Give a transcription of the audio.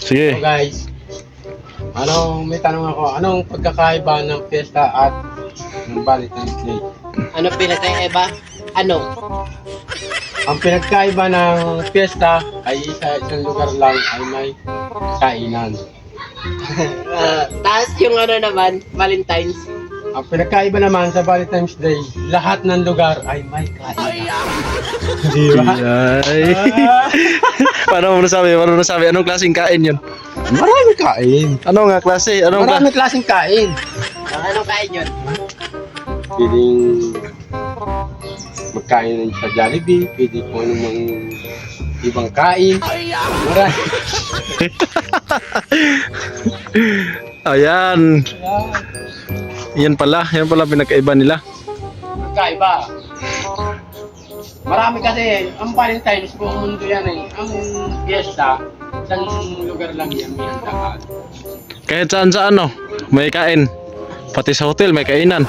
Sige. So guys, may tanong ako, anong pagkakaiba ng fiesta at ng Valentine's Day? Ano pinakaiba? Ano? Ang pinagkaiba ng fiesta ay sa isang lugar lang ay may kainan. Tapos yung ano naman, Valentine's. Ang pinagkaiba naman sa Valentine's Day, lahat ng lugar ay may kainan. Di ba? Ay. Paano mo nasabi? Paano mo nasabi? Anong klaseng kain yun? Maraming kain. Ano nga klase? Anong Maraming klaseng kain. Anong kain yun? Pwedeng magkain sa Jollibee, pwede kung anong ibang kain. Marami. Ayan. Yan pala pinagkaiba nila. Magkaiba. Marami kasi, ang Valentine's buong mundo yan eh. Ang fiesta, isang lugar lang yan, may handaan. Kahit saan sa ano, may kain. Pati sa hotel may kainan.